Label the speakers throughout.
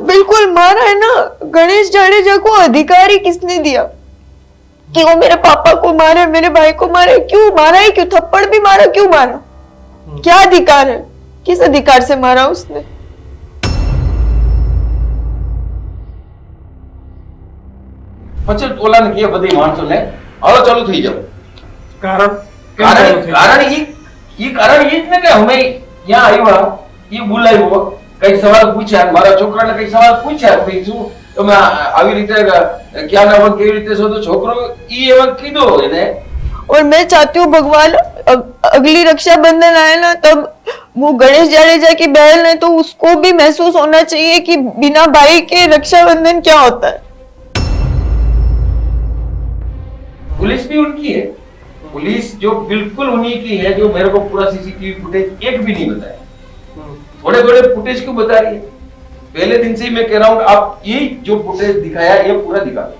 Speaker 1: बिल्कुल मारा है ना। गणेश जाडेजा को अधिकार ही किसने दिया कि वो मेरे पापा को मारे, मेरे भाई को मारे? क्यों मारा है? क्यों थप्पड़ भी मारा? क्यों मारा? क्या अधिकार है? किस अधिकार से मारा उसने?
Speaker 2: પછી ઓલાને કે બધી માણસોને હવે ચાલુ થઈ જાવ
Speaker 3: કારણ
Speaker 2: કારણ ઈ કારણ ઈ જ ને કે અમે ત્યાં આવ્યા ઈ બોલાવ્યો કઈ સવાલ પૂછ્યા મારા છોકરાને કઈ સવાલ પૂછ્યા ભાઈ શું તમે આવી રીતે ક્યાં ના કેવી રીતે છો તો છોકરો ઈ એવા કીધો એને।
Speaker 1: और मैं चाहती हूँ भगवान अगली रक्षाबंधन आए ना, तब वो गणेश जाडेजा की बहन है तो उसको भी महसूस होना चाहिए कि बिना भाई के रक्षाबंधन क्या होता है।
Speaker 2: पुलिस भी उनकी है, पुलिस जो बिल्कुल उन्हीं की है, जो मेरे को पूरा सीसीटीवी फुटेज एक भी नहीं बताया। थोड़े थोड़े फुटेज क्यों बता रही है? पहले दिन से ही मैं कह रहा हूँ आप ये जो फुटेज दिखाया ये पूरा दिखा दो।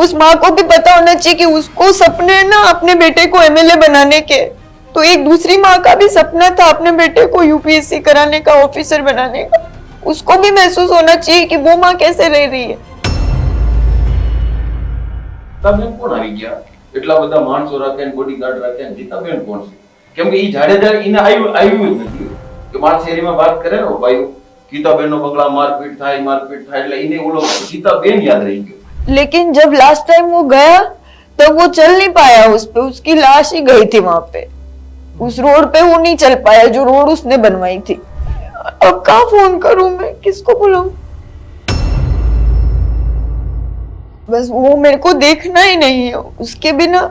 Speaker 1: उस माँ को भी पता होना चाहिए कि उसको सपने ना अपने बेटे को एमएलए बनाने के, तो एक दूसरी माँ का भी सपना था अपने बेटे को यूपीएससी कराने का, ऑफिसर बनाने का। उसको भी महसूस होना चाहिए कि वो माँ कैसे रह रही है।
Speaker 2: તમે કોણ આવી ગયા? એટલા બધા માણસો રાખ્યા ને બોડીગાર્ડ રાખ્યા ને જીતાબેન કોણ છે? કેમ કે ઈ જાડેજા એને આવ્યું જ નથી કે મારા શેરીમાં વાત કરે ને ભાઈ ગીતાબેનનો બગલા મારપીટ થાય એટલે એને ઓલો ગીતાબેન યાદ રહી ગયો।
Speaker 1: लेकिन जब लास्ट टाइम वो गया तब वो चल नहीं पाया उस पे, उसकी लाश ही गई थी वहां पे। उस रोड पे वो नहीं चल पाया जो रोड उसने बनवाई थी। अब कहाँ फोन करूं मैं, किसको बुलाऊं? बस वो मेरे को देखना ही नहीं है। उसके बिना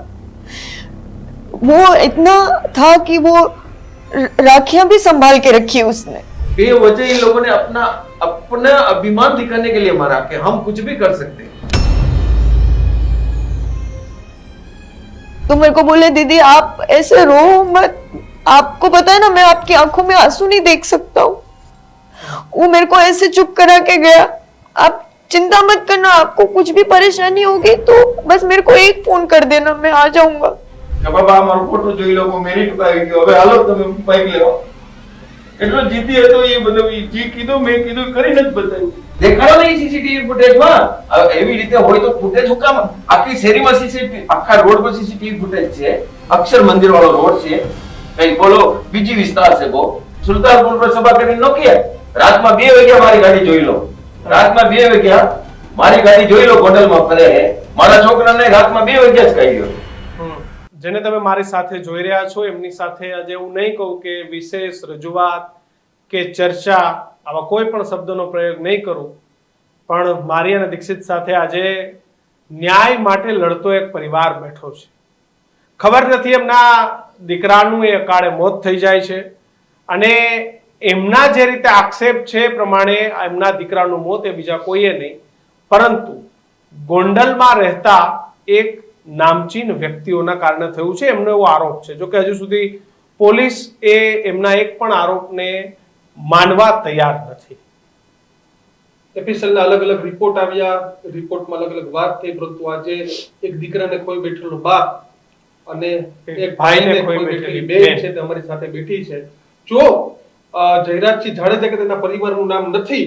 Speaker 1: वो इतना था कि वो राखियां भी संभाल के रखी उसने।
Speaker 2: बेवजह इन लोगों ने अपना अभिमान दिखाने के लिए मारा कि हम कुछ भी कर सकते हैं।
Speaker 1: तो मेरे को बोले दीदी आप ऐसे रो मत, आपको पता है ना मैं आपकी आंखों में आंसू नहीं देख सकता हूँ। वो मेरे को ऐसे चुप करा के गया। आप चिंता मत करना, आपको कुछ भी परेशानी होगी तो बस मेरे को एक फोन कर देना, मैं आ जाऊंगा।
Speaker 2: बाबा हमारो फोटो જોઈ લો મેરિટ આવી ગયો હવે હાલો તમે બાઈક લેવા એટલો જીતી હતો એ બધું જી કીધું મેં કીધું કરીને જ બતાવ્યું દેખાડો નહીં સીસીટીવી ફૂટેજમાં એવી રીતે હોય તો ફૂટેજ હું કામ આખી શેરીમાં સીસીટીવી આખા રોડ પર સીસીટીવી ફૂટેજ છે અક્ષર મંદિર વાળો રોડ છે કઈ બોલો બીજી વિસ્તાર છે બહુ સુલતાનપુર પર સભા કરીને નોકિયા રાતમાં 2 વાગ્યા મારી ગાડી જોઈ લો રાતમાં 2 વાગ્યા મારી ગાડી જોઈ લો ગોંડલમાં ફરે મારા છોકરાને રાતમાં 2 વાગ્યા જ કાઢ્યો।
Speaker 3: જેને તમે મારી સાથે જોઈ રહ્યા છો એમની સાથે આજે હું નહીં કહું કે વિશેષ રજૂઆત કે ચર્ચા આવા કોઈ પણ શબ્દનો પ્રયોગ નહીં કરું, પણ મારી અને દીક્ષિત સાથે આજે ન્યાય માટે લડતો એક પરિવાર બેઠો છે। ખબર નથી એમના દીકરાનું એ અકાળે મોત થઈ જાય છે અને એમના જે રીતે આક્ષેપ છે પ્રમાણે એમના દીકરાનું મોત એ બીજા કોઈએ નહીં પરંતુ ગોંડલમાં રહેતા એક નામચીન વ્યક્તિઓના કારણે થયું છે, એમનો એવો આરોપ છે। જો કે હજુ સુધી પોલીસ એ એમના એક પણ આરોપને માનવા તૈયાર નથી।
Speaker 4: એફએસએલના અલગ અલગ રિપોર્ટ આવ્યા, રિપોર્ટમાં અલગ અલગ વાત થઈ, પરંતુ આજે એક દીકરાને ખોઈ બેઠેલો બાપ અને એક ભાઈને ખોઈ બેઠેલી બેન છે તે અમારી સાથે બેઠી છે। જો જયરાજસિંહ જાડેજા કે તેના પરિવારનું નામ નથી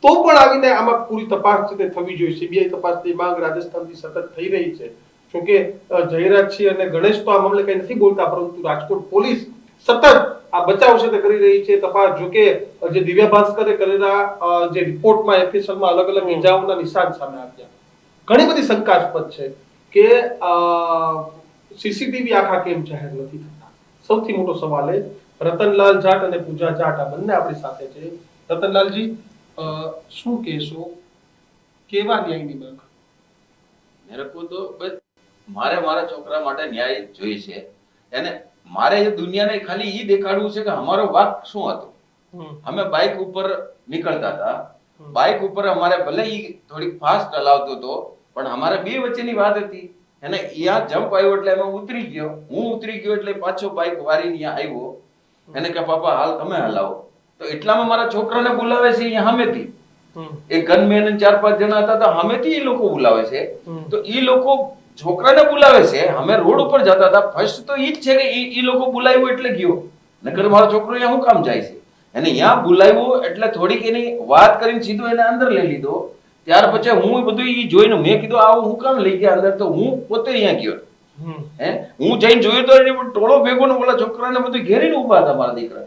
Speaker 4: તો પણ આવીને આમાં પૂરી તપાસ છે તે થવી જોઈએ। સીબીઆઈ તપાસની માંગ રાજસ્થાનથી સતત થઈ રહી છે। જોકે જયરાજસિંહ અને ગણેશ તો આ મામલે કઈ નથી બોલતા, પરંતુ રાજકોટ પોલીસ સતત આ બચાવ છે તે કરી રહી છે તપાસ। જોકે જે દિવ્યા ભાસ્કરે કરેલા જે રિપોર્ટમાં એફએસએલમાં અલગ અલગ ઇજાઓના નિશાન સામે આવ્યા, ઘણી બધી શંકાસ્પદ છે કે સીસીટીવી આખા કેમ જાહેર નથી થતા। સૌથી મોટો સવાલ એ રતનલાલ જાટ અને પૂજા જાટ આ બંને આપણી સાથે છે। રતનલાલજી, શું કહેશો, કેવા ન્યાયની માંગ?
Speaker 2: મેરે કો તો બસ મારે મારા છોકરા માટે ન્યાય જોઈએ છે અને મારે એ દુનિયાને ખાલી ઈ દેખાડવું છે કે અમારો વાક શું હતો। અમે બાઇક ઉપર નીકળતા હતા, બાઇક ઉપર અમારે ભલે ઈ થોડી ફાસ્ટ ચલાવતો હતો પણ અમારે બે વચ્ચેની વાત હતી અને યા જમ્પ આવ્યો એટલે અમે ઉતરી ગયો, હું ઉતરી ગયો એટલે પાછો બાઇક વારીને અહીંયા આવ્યો એને કે પાપા હાલ તમે હલાવો તો એટલામાં મારા છોકરાને બોલાવે છે અહીંયા સામેથી એક ગનમેન અને 4-5 જણા હતા તો સામેથી એ લોકો બોલાવે છે તો એ લોકો છોકરાને બોલાવે છે। અમે રોડ ઉપર જતા હતા, ફર્સ્ટ તો ઈ જ છે કે ઈ લોકો બોલાવ્યો એટલે ગયો, નકર મારો છોકરો અહીંયા શું કામ જાય છે? એને અહીંયા બોલાવ્યો એટલે થોડીક એની વાત કરીને સીધો એને અંદર લઈ લીધો. ત્યાર પછી હું બધું ઈ જોઈને મેં કીધું આવું હું કામ લઈ ગયા અંદર, તો હું પોતે અહીંયા ગયો. હું જઈને જોયું તો એને ટોળો ભેગો ને ઓલા છોકરાને બધું ઘેરીને ઉભા હતા મારા દીકરા.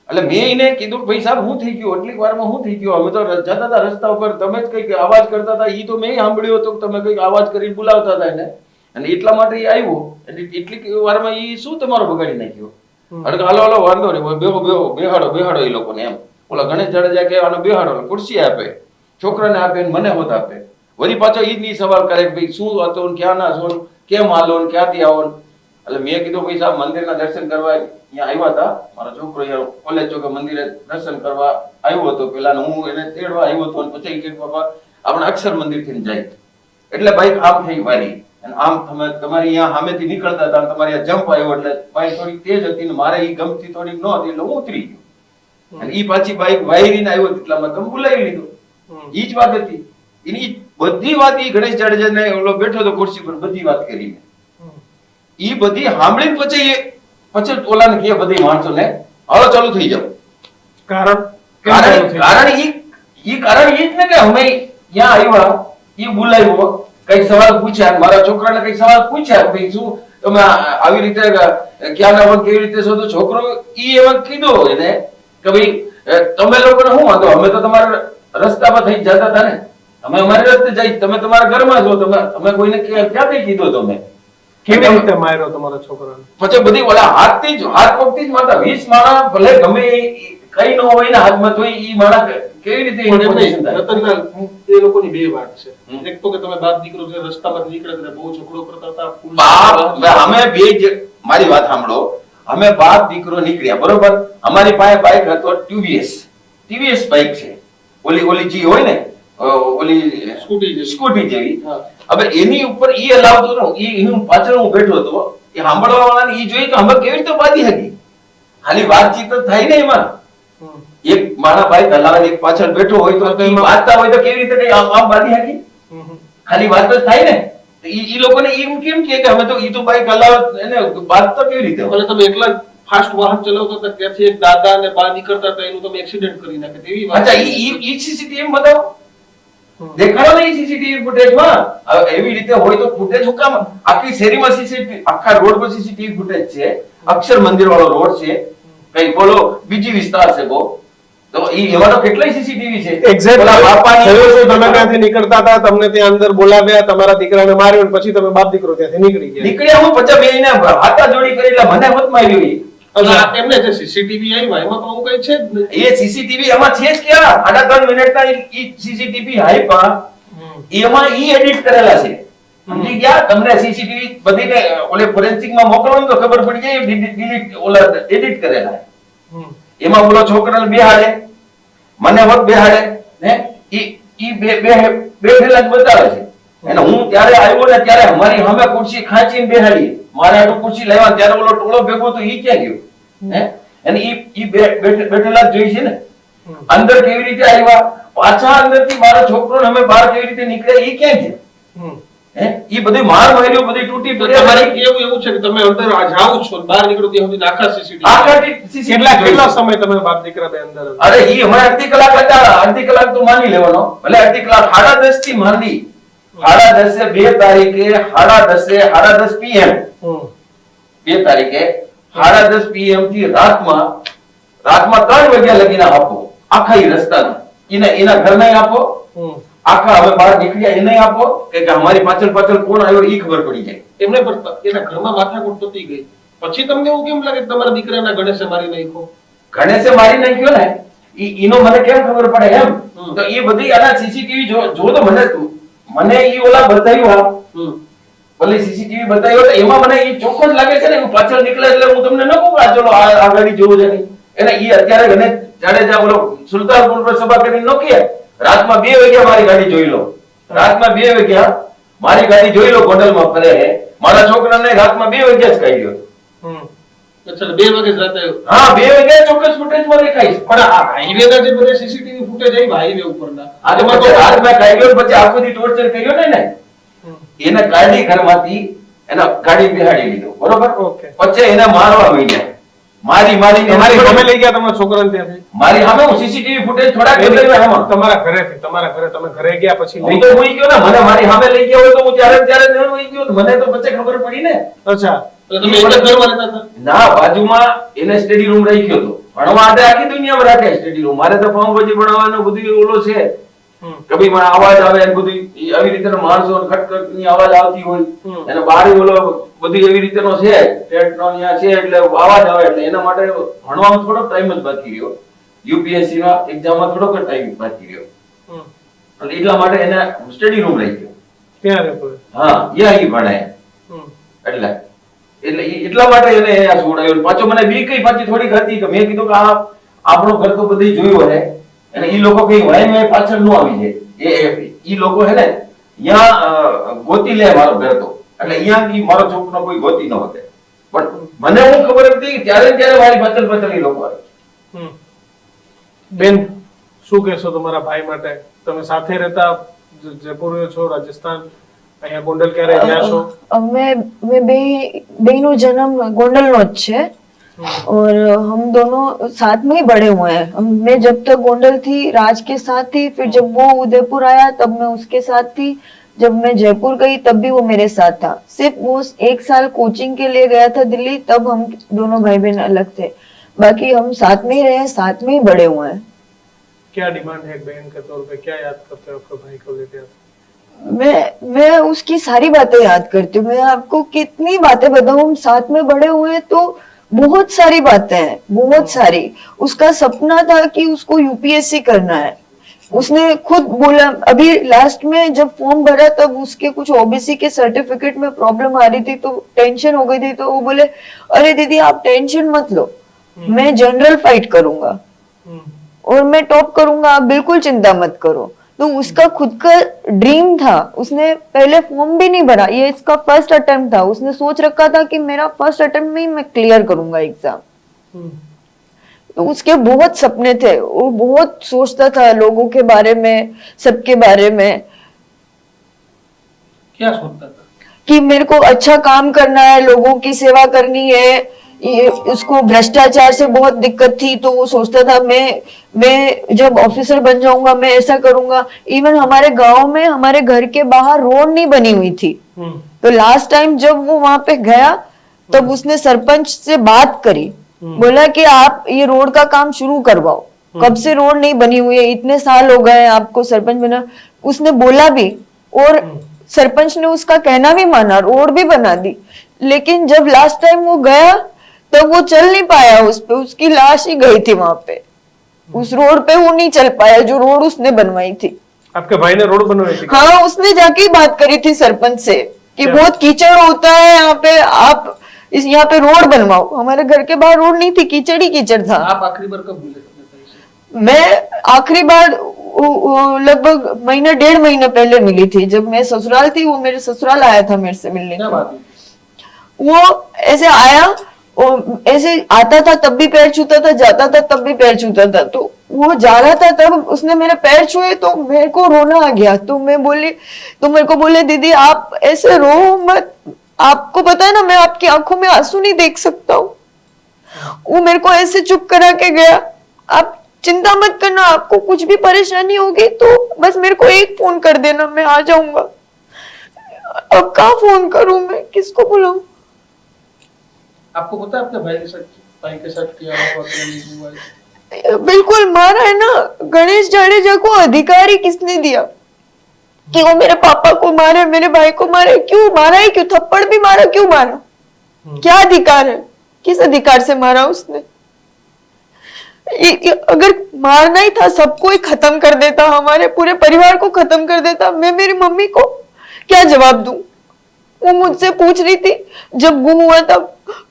Speaker 2: એટલે મેં એને કીધું ભાઈ સાહેબ હું થઈ ગયું, એટલી વારમાં હું થઈ ગયું, અમે તો જતા હતા રસ્તા ઉપર, તમે જ કઈક અવાજ કરતા હતા, ઈ તો મેં સાંભળ્યો હતો કે તમે કઈક અવાજ કરીને બોલાવતા હતા એને, અને એટલા માટે એ આવ્યો. એટલી વારમાં ઈ શું તમારો બગાડી નાખ્યો? અરે હાલો હાલો વાંધો નહીં, બેહો બેહો, બેહાડો એ લોકોને એમ. ઓલા ગણેશ જાડેજા કે આને બેહાડો, ખુરશી આપે, છોકરાને આપે, મને હોત આપે. વળી પાછો ઈ જ સવાલ કરે કે ભાઈ શું હતો ને ક્યાં ના છો, કેમ હાલો ને ક્યાંથી આવો. એટલે મેં કીધું ભાઈ સાહેબ મંદિરના દર્શન કરવા અહીંયા આવ્યા હતા, મારો છોકરો અહીંયા કોલેજ ચોકે મંદિરે દર્શન કરવા આવ્યો હતો. પેલા હું એને તેડવા આવ્યો હતો, અને પછી કે બાપા આપણે અક્ષર મંદિર થી જાય. એટલે બાઈક આમ થઈ વાળી, અને આમ તમે તમારી અહીંયા સામેથી નીકળતા હતા, તમારી આ જમ્પ આવ્યો એટલે બાઈક થોડી તેજ હતી ને મારે ઈ ગમતી થોડી ન હતી એટલે હું ઉતરી ગયો. અને ઈ પાછી બાઈક વાયરીને આવ્યો એટલામાં તમે બોલાવી લીધો. ઈ જ વાત હતી. એની બધી વાત ઈ ગણેશ જાડેજાને ઓલો બેઠો હતો ખુરશી પર, બધી વાત કરી. ઈ બધી સાંભળીને પછી ઓલાને કહે બધી માણસોને હાલો ચાલુ થઈ જાવ. કારણ ઈ જ ને કે અમે ત્યાં આવ્યા, ઈ બોલાવ્યો, કઈક સવાલ પૂછ્યા, મારા છોકરાને કઈક સવાલ પૂછ્યા ભાઈ શું તમે આવી રીતે ક્યાં ના કેવી રીતે છો, તો છોકરો ઈ એમાં કીધું એને કે ભાઈ તમે લોકોને શું વાંધો, અમે તો તમારા રસ્તામાં થઈ જતા હતા ને, અમે અમારી રસ્તે જઈ, તમે તમારા ઘરમાં છો, તમે કોઈને ક્યાંથી કીધું? તમે
Speaker 3: કેવી રીતે માર્યો તમારા છોકરાને?
Speaker 2: પછી બધી ઓલા હાથ પગથી જ મારતા. 20 માણસ ભલે ગમે કઈ ન હોય ને હાથમાં, તો ઈ માણસ કેવી રીતે
Speaker 4: રતનલાલ, એ લોકોની બે વાત છે. એક તો કે તમે બાપ દીકરો જે રસ્તામાં નીકળે ત્યારે બહુ ઝઘડો કરતા હતા.
Speaker 2: અમે બે મારી વાત સાંભળો, અમે બાપ દીકરો નીકળ્યા બરોબર. અમારી પાસે બાઇક હતો ટીવીએસ બાઇક છે, ઓલી જી હોય ને, ઓલી સ્કૂટી જેવી. હવે એની ઉપર ઈ હલાવતો હતો, હું પાછળ હું બેઠો હતો, એ સાંભળવા વાળાને ઈ જોઈ તો અમે કેવી રીતે બાંધી હતી? ખાલી વાતચીત તો થાય ને એમાં. એક માણા બાઈક હલાવે, એક પાછળ બેઠો હોય તો વાંચતા હોય તો કેવી રીતે કઈ આમ બાંધી હતી? ખાલી વાત જ થાય ને. ઈ લોકોને એમ કેમ કે અમે તો ઈ તો બાઈક હલાવે એને બાંધતો કેવી રીતે?
Speaker 4: એટલે તમે એકલા ફાસ્ટ વાહન ચલાવતા હતા, ત્યાંથી એક દાદા અને બા નીકળતા હતા, એનું તમે એક્સિડન્ટ કરી નાખે તેવી વાત.
Speaker 2: અચ્છા, ઈ સીસીટીવી બતાવો, દેખાડો ને સીસીટીવી ફૂટેજમાં. એવી રીતે હોય તો ફૂટેજ હું કામ? આખી શેરીમાં સીસીટીવી, આખા રોડ પર સીસીટીવી ફૂટેજ છે. અક્ષર મંદિર વાળો રોડ છે, કઈ બોલો બીજી વિસ્તાર છે બહુ, તો એમાં તો કેટલાય સીસીટીવી છે.
Speaker 3: તમે ત્યાંથી નીકળતા હતા, તમને ત્યાં અંદર બોલાવ્યા, તમારા દીકરાને માર્યો, અને પછી તમે બાપ દીકરો ત્યાંથી
Speaker 2: નીકળ્યા. હું પછી બે એને હાથા જોડી કરી એટલે મને મત માર્યો.
Speaker 4: એમને જે સીસીટીવી આવ્યા એમાં તો આવું કઈ છે જ નહીં.
Speaker 2: એ સીસીટીવી એમાં છે જ ક્યાં? 3.5 મિનિટના ઈ સીસીટીવી આપ્યા, એમાં ઈ એડિટ કરેલા છે. સમજી ગયા? તમને સીસીટીવી બધીને ઓલે ફોરેન્સિક માં મોકલવાનું તો ખબર પડી જાય, ડિલીટ ઓલા એડિટ કરેલા. એમાં ઓલો છોકરાને બેહાડે, મને વખત બેહાડે ને ઈ બે ફેલા જ બતાવે છે. અને હું ત્યારે આવ્યો ને ત્યારે અમારી સામે ખુરશી ખાંચીને બેહાડી, મારે આટલું ખુરશી લાવ્યા ત્યારે ઓલો ટોળો ભેગો તો ઈ ક્યાં ગયો? હે? અને ઈ બેઠેલા જ જોઈ છે ને. અંદર કેવી રીતે આવ્યા, પાછા અંદરથી મારો છોકરો ને અમે બહાર કેવી રીતે નીકળ્યા ઈ ક્યાં ગયા? ઈ બધી માર માર્યો, બધી તૂટી પડી.
Speaker 4: તમારી એવું છે કે તમે અંદર જાવ છો, બહાર નીકળો ત્યાં સુધી આખા સીસીટીવી.
Speaker 3: કેટલા સમય તમે બાપ દીકરા બે અંદર?
Speaker 2: અરે ઈ અમારે અડધી કલાક હતા, અડધી કલાક તો માની લેવાનો, ભલે અડધી કલાક. 10:30 થી માંડી 10:30 2 તારીખે 10:30 PM 2 તારીખે 10:30 PM થી રાતમાં 3 વાગ્યા લગીને આપો આખા ઈ રસ્તાના. એના ઘરના આપો, આખા હવે બહાર નીકળ્યા એને આપો, કે અમારી પાછળ કોણ આવ્યો ઈ ખબર પડી જાય.
Speaker 4: એમને પણ એના ઘરમાં માથાકૂટ થતી ગઈ પછી તમને એવું કેમ લાગે કે તમારા દીકરાના ગણેશે મારી નાખ્યો?
Speaker 2: ગણેશે મારી નાખ્યો ને ઈનો મને કેમ ખબર પડે એમ? તો એ બધી આના સીસીટીવી જો તો મને ઈ ઓલા બતાવ્યો, ઓલી સીસીટીવી બતાવ્યો તો એમાં મને ઈ ચોખ્ખો જ લાગે છે ને. હું પાછળ નીકળે એટલે હું તમને ન કહું આ ચલો આ ગાડી જોવું છે નહીં. એને ઈ અત્યારે ગણેશ જાડેજા ઓલો સુલતાનપુર પર સભા કરીને નો કે રાતમાં 2 વાગ્યા મારી ગાડી જોઈ લો, રાતમાં 2 વાગ્યા મારી ગાડી જોઈ લો, ગોંડલમાં ફરે. મારા છોકરાને રાતમાં 2 વાગ્યા જ કાઢ્યો.
Speaker 4: અચ્છા, 2 વાગે જ રાતે?
Speaker 2: હા, 2 વાગ્યા ચોક્કસ ફૂટેજમાં દેખાય છે.
Speaker 4: પણ આ હાઈવેના જે બધા સીસીટીવી ફૂટેજ આવ્યા હાઈવે ઉપરના,
Speaker 2: આમાં તો રાતમાં કાઢ્યો, પછી આખો દી ટોર્ચર કર્યો ને એને કાઢી ઘરમાંથી, એના ગાડી બેહાડી લીધો બરોબર. પછી એને મારવા માંડ્યા, મારી મારી
Speaker 3: તમારી સામે લઈ ગયા તમારા છોકરાને ત્યાંથી?
Speaker 2: મારી સામે હું સીસીટીવી ફૂટેજ થોડાક બદલાવ્યા આમાં.
Speaker 3: તમારા ઘરે તમે ઘરે ગયા પછી
Speaker 2: હું તો હોઈ ગયો ને, મને મારી સામે લઈ ગયા હોય તો હું ત્યારે ને ત્યારે જ હોઈ ગયો ને. મને તો પછી ખબર પડી ને.
Speaker 3: અચ્છા,
Speaker 4: એટલે તમે એક જ ઘરમાં રહેતા હતા?
Speaker 2: ના, બાજુમાં એને સ્ટડી રૂમ રાખ્યો હતો. ભણવા માટે આખી દુનિયામાં રાખે સ્ટડી રૂમ. મારે તો ફોર્મ પછી ભણાવવાનો બધું ઓલો છે. કભી માં અવાજ આવે ને બધું આવી રીતે માણસો ખટખટ ની અવાજ આવતી હોય અને બારી ઓલો બધી એવી રીતેનો છે ટેટ નો અહીંયા છે એટલે અવાજ આવે એટલે એના માટે ભણવામાં થોડો ટાઈમ જ બાકી રહ્યો. યુપીએસસી ના એક્ઝામમાં થોડોક ટાઈમ બાકી રહ્યો એટલે એટલા માટે એને સ્ટડી રૂમ રાખ્યો.
Speaker 3: ત્યાં રહેતો?
Speaker 2: હા, ત્યાં ઈ ભણાય એટલે એટલા માટે એને અહીંયા છોડાયો. પાછો મને બી કઈ પાછી થોડીક હતી કે મેં કીધું કે આ આપણો ઘર તો બધી જોયું હે અને ઈ લોકો કઈ વાય પાછળ નો આવી જાય. ઈ લોકો હે ને અહીંયા ગોતી લે મારો ઘર તો એટલે અહીંયા ઈ મારો છોકરો કોઈ ગોતી ન હોતે. પણ મને હું ખબર હતી ત્યારે મારી પાછળ ઈ લોકો આવે.
Speaker 3: બેન, શું કહેશો તમારા ભાઈ માટે? તમે સાથે રહેતા, જયપુર છો, રાજસ્થાન, અહીંયા ગોંડલ ક્યારે ગયા છો?
Speaker 1: मैं बेनों जन्म गोंडल नो है और हम दोनों साथ में ही बड़े हुए हैं. मैं जब तक गोंडल थी राज के साथ थी, फिर जब वो उदयपुर आया तब मैं उसके साथ थी, जब मैं जयपुर गई तब भी वो मेरे साथ था. सिर्फ वो 1 साल कोचिंग के लिए गया था दिल्ली, तब हम दोनों भाई बहन अलग थे. बाकी हम साथ में ही रहे, साथ में ही बड़े हुए हैं.
Speaker 3: क्या डिमांड है एक बहन के तौर पे? क्या याद करते हो आपके भाई को लेकर?
Speaker 1: मैं उसकी सारी बातें याद करती हूँ. मैं आपको कितनी बातें बताऊं, हम साथ में बड़े हुए हैं तो बहुत सारी बातें हैं, बहुत सारी. उसका सपना था कि उसको यूपीएससी करना है. उसने खुद बोला, अभी लास्ट में जब फॉर्म भरा तब उसके कुछ ओबीसी के सर्टिफिकेट में प्रॉब्लम आ रही थी तो टेंशन हो गई थी, तो वो बोले अरे दीदी आप टेंशन मत लो, मैं जनरल फाइट करूंगा और मैं टॉप करूंगा, आप बिल्कुल चिंता मत करो. तो उसका खुद का ड्रीम था. उसने पहले फॉर्म भी नहीं भरा, ये इसका फर्स्ट अटेम्प्ट था. उसने सोच रखा था कि मेरा फर्स्ट अटेम्प्ट में ही मैं क्लियर करूंगा एग्जाम. तो उसके बहुत सपने थे, वो बहुत सोचता था लोगों के बारे में, सबके बारे में.
Speaker 4: क्या सोचता था?
Speaker 1: कि मेरे को अच्छा काम करना है, लोगों की सेवा करनी है. ये उसको भ्रष्टाचार से बहुत दिक्कत थी, तो वो सोचता था मैं जब ऑफिसर बन जाऊंगा मैं ऐसा करूंगा. इवन हमारे गांव में हमारे घर के बाहर रोड नहीं बनी हुई थी, तो लास्ट टाइम जब वो वहां पे गया तब उसने सरपंच से बात करी, बोला कि आप ये रोड का काम शुरू करवाओ. कब से रोड नहीं बनी हुई है, इतने साल हो गए आपको सरपंच बना. उसने बोला भी और सरपंच ने उसका कहना भी माना, रोड भी बना दी. लेकिन जब लास्ट टाइम वो गया तब वो चल नहीं पाया, उस पे उसकी लाश ही गई थी वहां पे. उस रोड पे वो नहीं चल पाया जो रोड उसने बनवाई थी.
Speaker 3: आपके भाई ने रोड बनवाई थी?
Speaker 1: हाँ, उसने जाके बात करी थी सरपंच से कि बहुत कीचड़ होता है यहाँ पे, आप यहाँ पे रोड बनवाओ. हमारे घर के बाहर रोड नहीं थी, कीचड़ ही कीचड़ था.
Speaker 4: आप आखिरी बार कब मिले थे?
Speaker 1: मैं आखिरी बार लगभग 1.5 महीना पहले मिली थी. जब मैं ससुराल थी, वो मेरे ससुराल आया था मेरे से मिलने.
Speaker 4: क्या बात है?
Speaker 1: वो ऐसे आया और ऐसे आता था तब भी पैर छूता था, जाता था तब भी पैर छूता था. तो वो जा रहा था तब उसने मेरे पैर छुए तो मेरे को रोना आ गया. तो मैं बोली, तो मेरे को बोले दीदी आप ऐसे रो मत, आपको पता है ना मैं आपकी आंखों में आंसू नहीं देख सकता हूँ. वो मेरे को ऐसे चुप करा के गया. आप चिंता मत करना, आपको कुछ भी परेशानी होगी तो बस मेरे को एक फोन कर देना, मैं आ जाऊंगा. अब कहाँ फोन करूं मैं, किसको बुलाऊं?
Speaker 4: आपको पता है आपके भाई के साथ क्या हुआ है?
Speaker 1: बिल्कुल मारा है ना. गणेश जाडेजा को अधिकार ही किसने दिया कि वो मेरे पापा को मारे, मेरे भाई को मारे? क्यों मारा है? क्यों थप्पड़ भी मारा? क्यों मारा? क्या अधिकार है? किस अधिकार से मारा उसने? अगर मारना ही था सबको ही खत्म कर देता, हमारे पूरे परिवार को खत्म कर देता. मैं मेरी मम्मी को क्या जवाब दूं? वो मुझसे पूछ रही थी जब गुम हुआ था,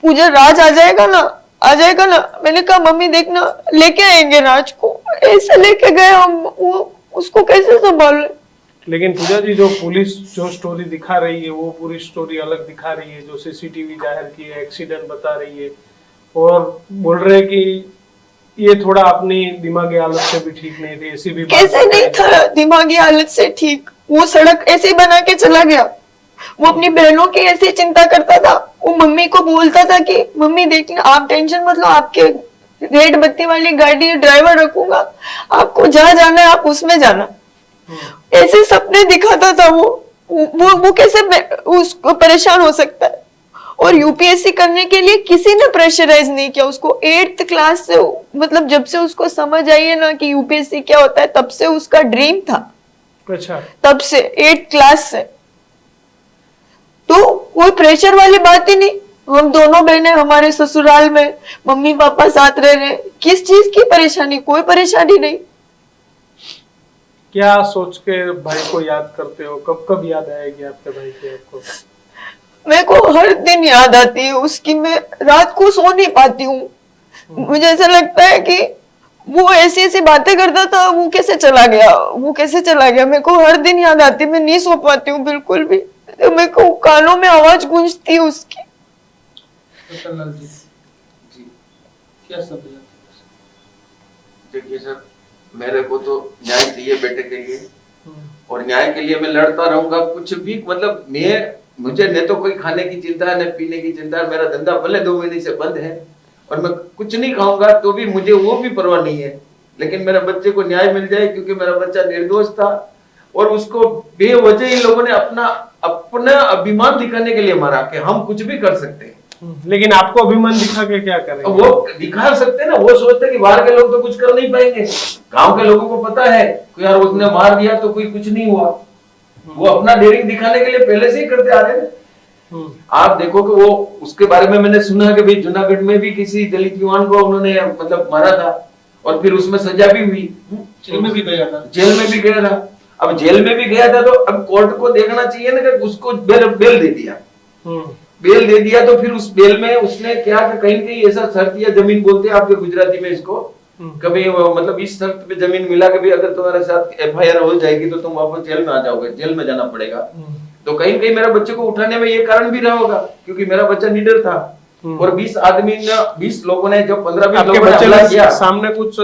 Speaker 1: पूजा राज आ जाएगा ना, आ जाएगा ना. मैंने कहा मम्मी देखना लेके आएंगे राज को. ऐसे लेके गए हम, वो उसको कैसे संभाले?
Speaker 3: लेकिन पूजा जी, जो पुलिस जो स्टोरी दिखा रही है वो पूरी स्टोरी अलग दिखा रही है. जो सीसीटीवी जाहिर की है, एक्सीडेंट बता रही है और बोल रहे कि ये थोड़ा अपनी दिमागी हालत से भी ठीक नहीं थी. ऐसी भी
Speaker 1: कैसे नहीं था दिमागी हालत से ठीक? वो सड़क ऐसे बना के चला गया. वो अपनी बहनों की ऐसी चिंता करता था। वो मम्मी को बोलता था कि मम्मी देखना, आप टेंशन मत लो, आपके रेड बत्ती वाली गाड़ी ड्राइवर रखूंगा, आपको जहां जाना है आप उसमें जाना। ऐसे सपने दिखाता था वो कैसे उसको परेशान हो सकता है। और यूपीएससी करने के लिए किसी ने प्रेशराइज नहीं किया उसको। 8th क्लास से, मतलब जब से उसको समझ आई है ना कि यूपीएससी क्या होता है, तब से उसका ड्रीम था।
Speaker 3: अच्छा।
Speaker 1: तब से 8th क्लास से तो कोई प्रेशर वाली बात ही नहीं। हम दोनों बहनें हमारे ससुराल में, मम्मी पापा साथ रह रहे, किस चीज की परेशानी, कोई परेशानी नहीं।
Speaker 3: क्या सोच के भाई को याद करते हो? कब कब याद आएगी आपके भाई की आपको?
Speaker 1: मेरे को हर दिन याद आती है उसकी। मैं रात को सो नहीं पाती हूँ। मुझे ऐसा लगता है कि वो ऐसी ऐसी बातें करता था, वो कैसे चला गया, वो कैसे चला गया। मेरे को हर दिन याद आती है, मैं नहीं सो पाती हूँ बिल्कुल भी। तो मेरे को कानों में आवाज गूंजती है उसकी।
Speaker 4: रतनलाल जी,
Speaker 2: जी
Speaker 4: क्या समझ
Speaker 2: देखिए सर, मेरे को तो न्याय चाहिए बेटे के लिए, और न्याय के लिए मैं लड़ता रहूंगा। कुछ भी मतलब मुझे न तो कोई खाने की चिंता है, न पीने की चिंता है। मेरा धंधा भले 2 महीने से बंद है और मैं कुछ नहीं खाऊंगा तो भी मुझे वो भी परवाह नहीं है, लेकिन मेरे बच्चे को न्याय मिल जाए, क्योंकि मेरा बच्चा निर्दोष था और उसको बेवजह इन लोगों ने अपना अभिमान दिखाने के लिए मारा कि हम कुछ भी कर सकते हैं।
Speaker 3: लेकिन आपको अभिमान दिखा के क्या करेंगे?
Speaker 2: वो दिखा सकते हैं ना, वो सोचते हैं कि बाहर के लोग तो कुछ कर नहीं पाएंगे। गांव के लोगों को पता है कि यार उसने मार दिया तो कोई कुछ नहीं हुआ। वो अपना डेयरिंग दिखाने के लिए पहले से ही करते आ रहे हैं। आप देखो कि वो उसके बारे में मैंने सुना कि भाई जूनागढ़ में भी किसी दलित युवान को उन्होंने मतलब मारा था और फिर उसमें सजा भी हुई।
Speaker 4: जेल में भी गया था।
Speaker 2: जेल में भी गया था। अब जेल में भी गया था तो अब कोर्ट को देखना चाहिए ना कि उसको बेल दे दिया। बेल दे दिया तो फिर उस बेल में उसने क्या कि कहीं कहीं ऐसा शर्त या जमीन बोलते हैं आपके गुजराती में इसको, कभी मतलब इस शर्त पे जमीन मिला कि अगर तुम्हारे साथ एफआईआर हो जाएगी तो तुम वापस जेल में आ जाओगे, जेल में जाना पड़ेगा। तो कहीं कहीं मेरा बच्चे को उठाने में ये कारण भी रहा होगा, क्योंकि मेरा बच्चा निडर था। और 20 लोगों ने, जब 15-20 लोगों ने हमला किया,
Speaker 3: सामने कुछ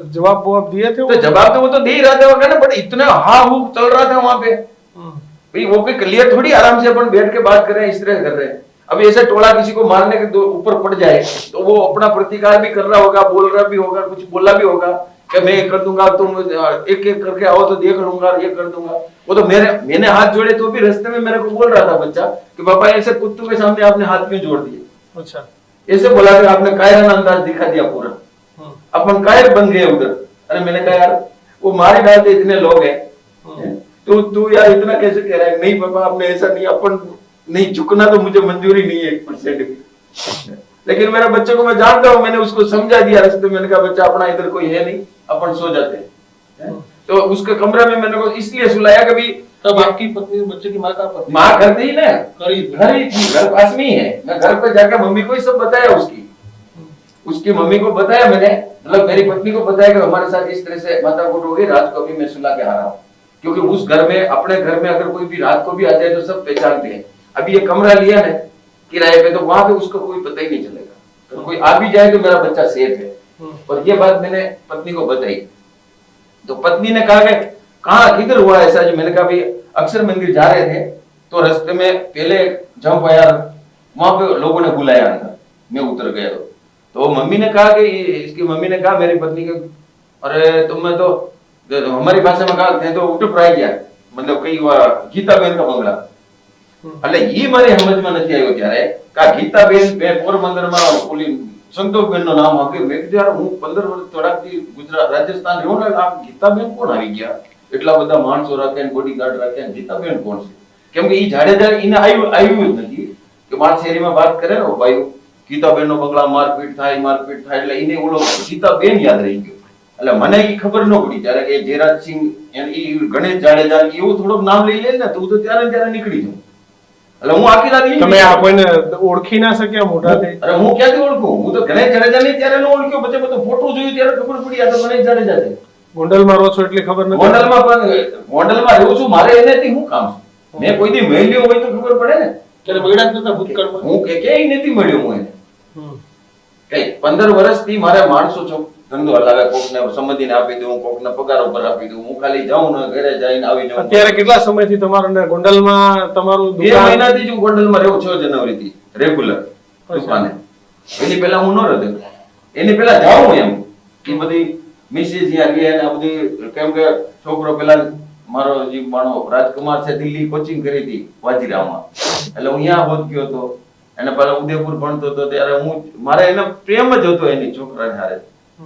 Speaker 3: जवाब दिए थे?
Speaker 2: तो जवाब तो वो तो दे ही रहा था होगा ना, बट इतना हा हू चल रहा था वहां पे। भाई वो कोई क्लियर थोड़ी आराम से अपन बैठ के बात कर रहे हैं, इस तरह कर रहे हैं। अब ऐसे टोला किसी को मारने के ऊपर पड़ जाए तो वो अपना प्रतिकार भी कर रहा होगा, बोल रहा भी होगा, कुछ बोला भी होगा कि मैं ये कर दूंगा, तुम एक एक करके आओ तो देख लूंगा, ये कर दूंगा। वो तो मैंने हाथ जोड़े तो भी रास्ते में मेरे को बोल रहा था बच्चा कि पापा ऐसे कुत्तों के सामने आपने हाथ क्यों जोड़ दिए।
Speaker 3: अच्छा। ऐसे
Speaker 2: ऐसे बोला कि आपने कायराना अंदाज दिखा दिया पूरा, अपन कायर बन गए उधर। अरे मैंने कहा यार वो मारे डालते इतने लोग हैं, तो तू यार इतना कैसे कह रहा है। नहीं पापा आपने ऐसा नहीं, अपन नहीं झुकना तो मुझे मंजूरी नहीं है 1% भी। लेकिन मेरा बच्चे को मैं जानता हूँ, मैंने उसको समझा दिया रास्ते में। मैंने कहा बच्चा अपना इधर कोई है नहीं, अपन सो जाते हैं। तो उसके कमरे में मैंने को इसलिए सुलाया कि भाई
Speaker 4: तब आपकी पत्नी बच्चे की माँ का पत्नी
Speaker 2: माँ घर थी ना,
Speaker 4: घर
Speaker 2: ही थी, घर पास में ही है। मैं घर पे जाकर मम्मी को ही सब बताया, उसकी मम्मी को बताया मैंने, मतलब मेरी पत्नी को बताया कि हमारे साथ इस तरह से माथाकूट हो गई, रात को भी मैं सुला के आ रहा हूँ। क्योंकि उस घर में, अपने घर में अगर कोई भी रात को भी आ जाए तो सब पहचानते हैं। अभी ये कमरा लिया है किराए पे, तो वहां पे उसको कोई पता ही नहीं चलेगा, तो कोई आ भी जाए तो मेरा बच्चा सेफ है। और ये बात मैंने पत्नी को बताई, तो पत्नी ने कहा कि कहाँ किधर हुआ ऐसा। जो मैंने कहा भाई अक्षर मंदिर जा रहे थे तो रास्ते में पहले जंप आया, वहां पे लोगों ने बुलाया अंदर, मैं उतर गया। तो मम्मी ने कहा कि इसकी मम्मी ने कहा मेरी पत्नी के, अरे तुम्हें तो हमारी भाषा में कहा तो उठ पड़ा गया, मतलब कई गीता बहन का बंगला। એટલે ઈ મારી સમજમાં નથી આવ્યો ત્યારે કે ગીતાબેન પોરબંદરમાં ઓલી સંતોષબેનનું નામ આવ્યું। મેં કીધું યાર હું 15 વર્ષ થોડાકથી ગુજરાત રાજસ્થાન રહ્યો ને, આ ગીતાબેન કોણ આવી ગયા? એટલા બધા માણસો રાખે ને બોડીગાર્ડ રાખે ને ગીતાબેન કોણ છે? કેમ કે ઈ જાડેજા એને આવ્યું જ નથી કે માર શેરીમાં વાત કરે ને ભાઈ ગીતાબેનનો બંગલા મારપીટ થાય એટલે એને ઓલો ગીતાબેન યાદ રહી ગયો। એટલે મને ઈ ખબર ન પડી ત્યારે કે જયરાજસિંહ ઈ ગણેશ જાડેજા એવું થોડુંક નામ લઈ લે ને તો હું તો ત્યારે નીકળી જાઉં। એટલે હું આખી રાત
Speaker 3: તમે આ કોઈને ઓળખી ના શક્યા મોઢાથી?
Speaker 2: અરે હું ક્યાંથી ઓળખું? હું તો ગણેશ જાડેજા ને ત્યારે ન ઓળખ્યો, પછી બધું ફોટો જોયું ત્યારે ખબર પડી આ તો ગણેશ જાડેજા છે।
Speaker 3: ગોંડલમાં રહો છો એટલે ખબર નથી?
Speaker 2: ગોંડલમાં રહું છું, મારે એનાથી શું કામ છે? મેં કોઈ દી મળ્યો હોય તો ખબર પડે ને।
Speaker 4: ત્યારે મળ્યા જ નતા ભૂતકાળમાં?
Speaker 2: હું કે નથી મળ્યો હું એને કઈ 15 વર્ષથી મારે માણસો ધંધો હલાવે, કોકને સંબંધીને આપી દઉં, કોકને પગાર ઉપર આપી દઉં. હું ખાલી જાઉં ને ઘરે જઈને આવીને
Speaker 3: અત્યારે કેટલા સમયથી તમારું ને ગોંડલમાં તમારું
Speaker 2: 2 મહિનાથી જ હું ગોંડલમાં રહું છું, જાન્યુઆરીથી રેગ્યુલર દુકાને. એની પહેલા હું ન રહેતો, એની પહેલા જાઉં એમ કે બધી મિસિસ અહીંયા રહી અને આ બધી, કેમ કે છોકરો પેલા મારો જે માણો રાજકુમાર છે દિલ્હી કોચિંગ કરી હતી વાજીરામાં, એટલે હું અહીંયા હોત ગયો હતો. એને પહેલા ઉદયપુર ભણતો હતો ત્યારે મારે એને પ્રેમ જ હતો એની છોકરાને હારે,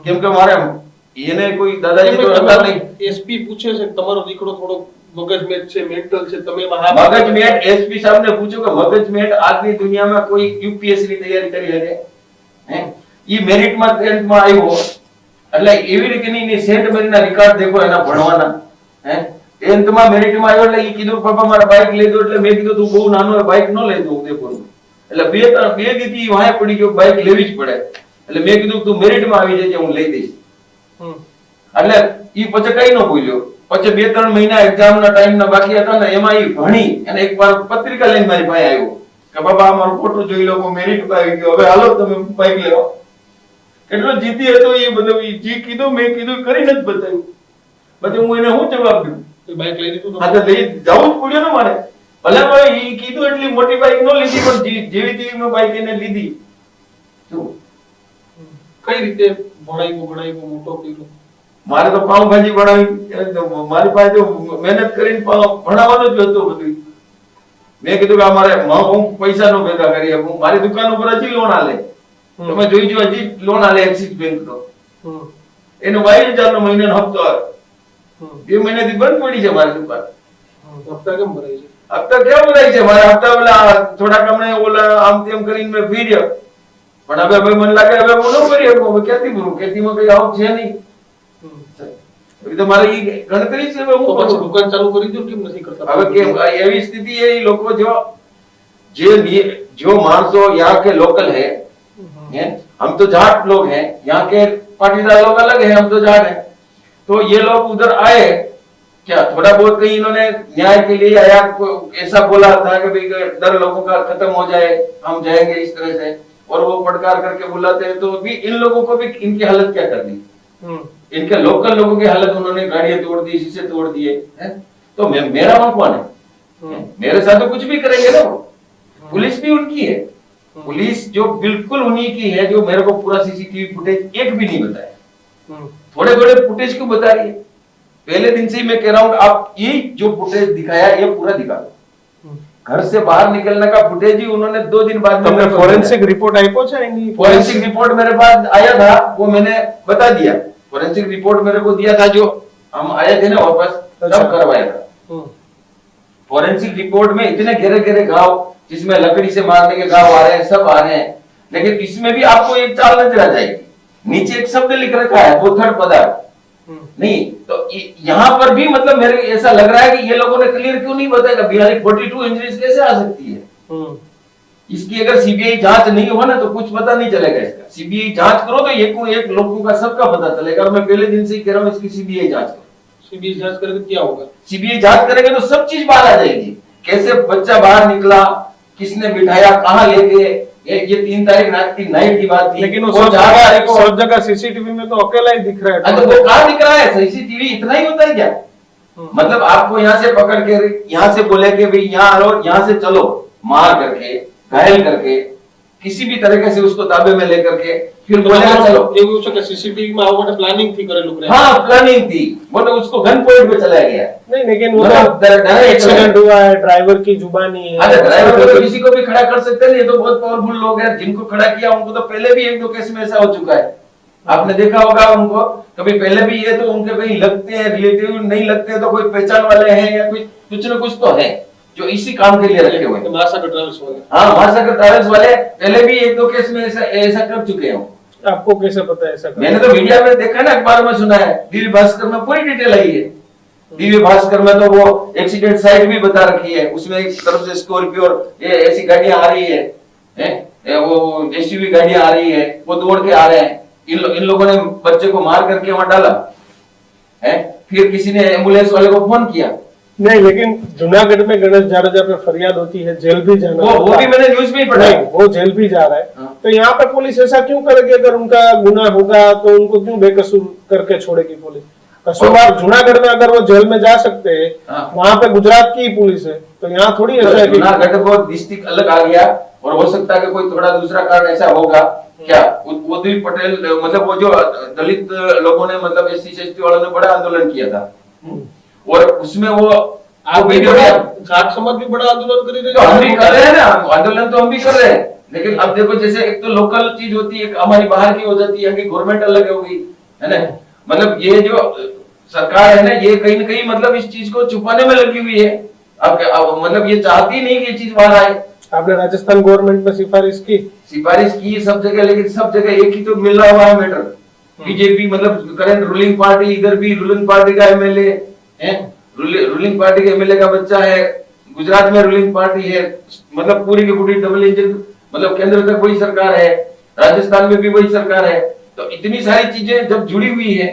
Speaker 2: કેમ કે મારે એને કોઈ દાદાજી તો હતા નહીં.
Speaker 4: એસપી પૂછે છે કે તમારો દીકરો થોડો મગજમેટ છે, મેન્ટલ છે, તમે એમાં હા
Speaker 2: મગજમેટ એસપી સાહેબને પૂછ્યું કે મગજમેટ આજની દુનિયામાં કોઈ યુપીએસસી ની તૈયારી કરી શકે? હે, ઈ મેરિટમાં 10th માં આવ્યો એટલે એવી રીતે સેન્ટ મેરીના રેકોર્ડ દેખો એના ભણવાના. હે, 10th માં મેરિટમાં આવ્યો એટલે ઈ કીધું પપ્પા મારા બાઇક લઈ દો, એટલે મેં કીધું તું બહુ નાનો બાઇક ન લઈ દઉં ઉદયપુરમાં. એટલે બે દીધી વાહે પડી ગયો, બાઇક લેવી જ પડે. એટલે મેં કીધું તું મેરિટમાં આવી જજે, હું લઈ દઈશ. એટલે ઈ પછી કઈ ન બોલ્યો. પછી 2-3 મહિના એક્ઝામ ના ટાઈમ ના બાકી હતા ને એમાં ઈ ભણી અને એકવાર પત્રિકા લઈને મારી પાસે આવ્યો કે બાબા અમારો ફોટો જોઈ લો, મેરિટ માં આવી ગયો, હવે હાલો તમે બાઇક લેવા. કેટલો જીતી હતો એ બધું, જી કીધું મેં કીધું કરીને જ બતાવ્યું. પછી હું એને શું જવાબ દઉં?
Speaker 4: બાઇક લઈ લીધું
Speaker 2: હા તો લઈ જવું જ પડ્યું ને મારે. ભલે મારે ઈ કીધું એટલી મોટી બાઇક ન લીધી, પણ જેવી તેવી મેં બાઇક એને લીધી. શું
Speaker 4: કઈ રીતે ભણાવ્યું મોટો કર્યો?
Speaker 2: મારે તો પાવભાજી બનાવી, મારી પાસે તો મહેનત કરીને ભણાવવાનું જ હતું બધું. મેં કીધું કે અમારે હું પૈસા નો ભેગા કરી શકું, મારી દુકાન ઉપર હજી લોન આલે, તમે જોઈ જો હજી લોન આલે એક્સિસ બેંક તો. એનો 22,000 નો મહિનાનો હપ્તો આવે. 2 મહિનાથી બંધ પડી છે મારી દુકાન.
Speaker 4: હપ્તા કેમ ભરાય છે?
Speaker 2: હપ્તા કેમ ભરાય છે મારા? હપ્તા ઓલા થોડાક હમણે ઓલા આમ તેમ કરીને મેં ફેર્યા, પણ હવે મને લાગે હવે હું ન કરી શકું. હવે ક્યાંથી ભરું? ખેતીમાં કઈ આવક છે નહીં. તમારે ઈ ગણતરી છે, હવે હું
Speaker 4: પછી દુકાન ચાલુ કરી દઉં કેમ નથી કરતા?
Speaker 2: હવે કેમ એવી સ્થિતિ है, લોકો जो मानसो यहाँ के लोकल है, हम तो जाट लोग हैं, यहाँ के पाटीदार लोग अलग है, हम तो जाट हैं, तो ये लोग उधर आए क्या थोड़ा बहुत कहीं इन्होंने न्याय के लिए आया, ऐसा बोला था कि भाई डर लोगों का खत्म हो जाए, हम जाएंगे इस तरह से, और वो पटकार करके बुलाते हैं, तो भी इन लोगों को भी इनकी हालत क्या करनी? इनके लोकल लोगों की हालत, उन्होंने गाड़ियां तोड़ दी, शीशे तोड़ दिए, तो मेरा वहां कौन है? मेरे साथ तो कुछ भी करेंगे ना वो। पुलिस भी उनकी है, पुलिस जो बिल्कुल उन्हीं की है, जो मेरे को पूरा सीसीटीवी फुटेज एक भी नहीं बताया, थोड़े थोड़े फुटेज क्यों बता रही है? पहले दिन से ही मैं कह रहा हूँ आप ये जो फुटेज दिखाया ये पूरा दिखा दो. घर से बाहर निकलने का फुटेज ही उन्होंने 2 दिन बाद में
Speaker 3: ફોરેન્સિક રિપોર્ટ આપ્યો છે એની?
Speaker 2: फॉरेंसिक रिपोर्ट मेरे पास आया था, वो मैंने बता दिया. फॉरेंसिक रिपोर्ट मेरे को दिया था, जो हम आए थे ना वापस तब करवाया था. फॉरेंसिक रिपोर्ट में इतने गहरे गहरे घाव, जिसमें लकड़ी से मारने के घाव आ रहे हैं, सब आ रहे हैं, लेकिन इसमें भी आपको एक चाल नजर आ जाएगी. नीचे एक शब्द लिख रखा है, वो थर्ड पदार्थ नहीं, तो यहाँ पर भी मतलब मेरे ऐसा लग रहा है कि ये लोगों ने क्लियर क्यों नहीं बताया कि बिहारी 42 इंजरीज कैसे आ सकती है. इसकी अगर सीबीआई जांच नहीं हो ना तो कुछ पता नहीं चलेगा इसका. सीबीआई जांच करो तो एक लोगों का सबका पता चलेगा. और मैं पहले दिन से ही कह रहा हूँ इसकी सीबीआई जांच करो.
Speaker 4: सीबीआई जांच करेंगे क्या होगा?
Speaker 2: सीबीआई जांच करेंगे तो सब चीज बाहर आ जाएगी. कैसे बच्चा बाहर निकला, किसने बिठाया, कहाँ लेके, ये 3 तारीख रात की नाइट की बात थी.
Speaker 3: लेकिन
Speaker 2: वो
Speaker 3: सब
Speaker 2: 4 तारीख को
Speaker 3: जगह सीसीटीवी में तो अकेला ही दिख रहा है.
Speaker 2: तो वो कहाँ दिख रहा है? सीसीटीवी इतना ही होता है क्या? मतलब आपको यहाँ से पकड़ के यहाँ से बोले कि भाई यहाँ आओ, यहाँ से चलो, मार करके घायल करके किसी भी तरीके से उसको ताबे में लेकर के फिर बोलेगा चलो.
Speaker 4: એવું છે કે સીસીટીવી માં આવવા માટે પ્લાનિંગ થી કરેલું છે.
Speaker 2: हाँ प्लानिंग थी, वो तो उसको गन पॉइंट पे चलाया गया.
Speaker 3: नहीं, लेकिन वो
Speaker 2: मतलब
Speaker 3: तो एक्सीडेंट हुआ है, ड्राइवर की जुबानी है.
Speaker 2: अरे ड्राइवर को तो किसी को भी खड़ा कर सकते हैं, ये तो बहुत पावरफुल लोग हैं. जिनको खड़ा किया उनको तो पहले भी 1-2 केस में ऐसा हो चुका है. आपने देखा होगा उनको कभी पहले भी. ये तो उनके कहीं लगते हैं, रिलेटिव नहीं लगते तो कोई पहचान वाले हैं या कुछ न कुछ तो है जो इसी काम के लिए रखे हुए हैं.
Speaker 4: महासागर ट्रैवल्स वाले.
Speaker 2: हाँ महासागर ट्रैवल्स वाले पहले भी 1-2 केस में ऐसा कर चुके हैं.
Speaker 3: आपको कैसे पता है ऐसा?
Speaker 2: मैंने तो मीडिया में देखा ना, अखबार में सुना है. दिव्य भास्कर में पूरी डिटेल आई है. दिव्य भास्कर में तो वो एक्सीडेंट साइट भी बता रखी है. उसमें एक तरफ से स्कॉर्पियो और ये ऐसी गाड़ियां आ रही है, वो एसयूवी गाड़ियां आ रही है, वो दौड़ के आ रहे हैं. इन लोगों ने बच्चे को मार करके वहां डाला है. फिर किसी ने एम्बुलेंस वाले को फोन किया,
Speaker 3: नहीं, लेकिन जूनागढ़ में गणेश जाडेजा पे फरियाद होती है, जेल भी जाना
Speaker 2: वो भी मैंने न्यूज में ही पढ़ा
Speaker 3: नहीं,
Speaker 2: है।
Speaker 3: वो जेल भी जा रहा है।
Speaker 2: हाँ।
Speaker 3: तो यहाँ पे पुलिस ऐसा क्यों करेगी? अगर उनका गुनाह होगा तो उनको क्यों बेकसूर करके छोड़ेगी पुलिस? कसूरवार जूनागढ़ में अगर वो जेल में जा सकते हैं,
Speaker 2: हाँ।
Speaker 3: वहाँ पे गुजरात की पुलिस है, तो यहाँ थोड़ी ऐसा है कि
Speaker 2: जूनागढ़ को डिस्ट्रिक्ट अलग आ गया, और हो सकता है कि कोई थोड़ा दूसरा कारण ऐसा होगा क्या। उदय पटेल मतलब वो जो दलित लोगों ने मतलब SC/ST वालों ने बड़ा आंदोलन किया था, और उसमें वो वीडियो
Speaker 4: जाट समाज भी बड़ा आंदोलन कर
Speaker 2: तो हम भी कर रहे हैं ना, आंदोलन तो हम भी कर रहे हैं। लेकिन अब देखो, जैसे एक तो लोकल चीज होती है, एक हमारी बाहर की हो जाती है, कि गवर्नमेंट अलग हो गई है ना। मतलब ये जो सरकार है ना, ये कहीं ना कहीं मतलब इस चीज को छुपाने में लगी हुई है। अब मतलब ये चाहती नहीं कि ये चीज बाहर आए।
Speaker 3: आपने राजस्थान गवर्नमेंट में सिफारिश की
Speaker 2: सब जगह, लेकिन सब जगह एक ही तो मिल रहा हुआ है मैटर। बीजेपी मतलब करंट रूलिंग पार्टी, इधर भी रूलिंग पार्टी का एमएलए है, रूलिंग पार्टी के एमएलए का बच्चा है, गुजरात में रूलिंग पार्टी है, मतलब पूरी की पूरी डबल इंजन, मतलब केंद्र तक वही सरकार है, राजस्थान में भी वही सरकार है। तो इतनी सारी चीजें जब जुड़ी हुई है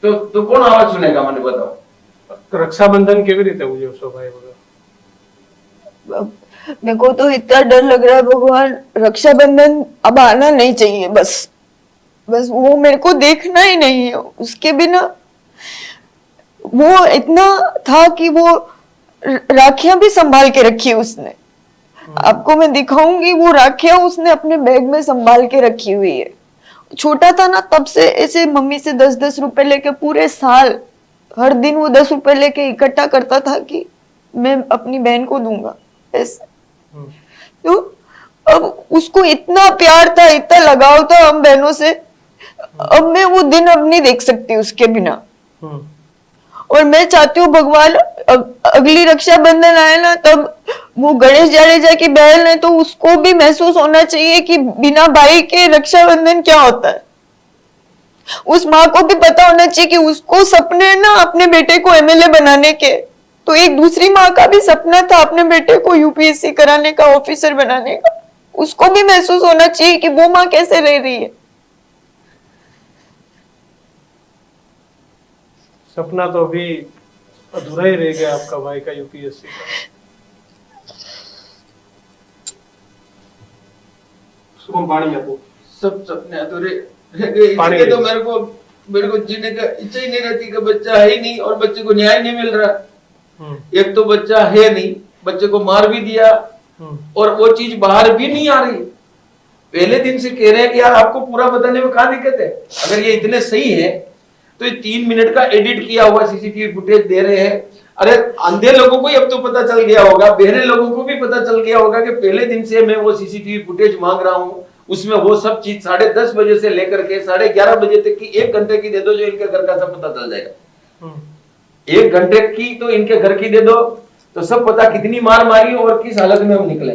Speaker 2: तो कौन आवाज सुनेगा? मैंने बताओ।
Speaker 3: तो रक्षाबंधन केवी रीते उजवशो भाई वगैरह?
Speaker 1: मेरे को तो इतना डर लग रहा है भगवान, रक्षाबंधन अब आना नहीं चाहिए, बस वो मेरे को देखना ही नहीं है। उसके बिना वो इतना था कि वो राखियां भी संभाल के रखी उसने। आपको मैं दिखाऊंगी, वो राखियां उसने अपने बैग में संभाल के रखी हुई है। छोटा था ना, तब से ऐसे मम्मी से 10-10 रुपए लेके पूरे साल हर दिन वो 10 रुपए लेके इकट्ठा करता था कि मैं अपनी बहन को दूंगा ऐसे। तो अब उसको इतना प्यार था, इतना लगाव था हम बहनों से, अब मैं वो दिन अब नहीं देख सकती उसके बिना। और मैं चाहती हूँ भगवान अगली रक्षाबंधन आए ना, तब वो गणेश जाडेजा की बहन है तो उसको भी महसूस होना चाहिए कि बिना भाई के रक्षाबंधन क्या होता है। उस माँ को भी पता होना चाहिए कि उसको सपने है ना अपने बेटे को एमएलए बनाने के, तो एक दूसरी माँ का भी सपना था अपने बेटे को यूपीएससी कराने का, ऑफिसर बनाने का। उसको भी महसूस होना चाहिए कि वो माँ कैसे रह रही है।
Speaker 3: सपना तो अभी अधूरा ही रह गया आपका भाई का यूपीएससी का।
Speaker 4: शुभम पानी आपको
Speaker 2: सब सपने अधूरे रह गए, इसलिए तो मेरे को जीने का इच्छा ही नहीं रहती कि बच्चा है ही नहीं और बच्चे को न्याय नहीं मिल रहा। एक तो बच्चा है नहीं, बच्चे को मार भी दिया और वो चीज बाहर भी नहीं आ रही। पहले दिन से कह रहे हैं कि यार आपको पूरा बताने में क्या दिक्कत है, अगर ये इतने सही है तो ये 3 मिनट का एडिट किया हुआ सीसीटीवी फुटेज दे रहे हैं। अरे अंधे लोगों को ही अब तो पता चल गया होगा, बहरे लोगों को भी पता चल गया होगा कि पहले दिन से मैं वो सीसीटीवी फुटेज मांग रहा हूँ, उसमें वो सब चीज 10:30 बजे से लेकर के 11:30 बजे तक की 1 घंटे की दे दो, जो इनके घर का सब पता चल जाएगा। 1 घंटे की तो इनके घर की दे दो तो सब पता, कितनी मार मारी और किस हालत में हम निकले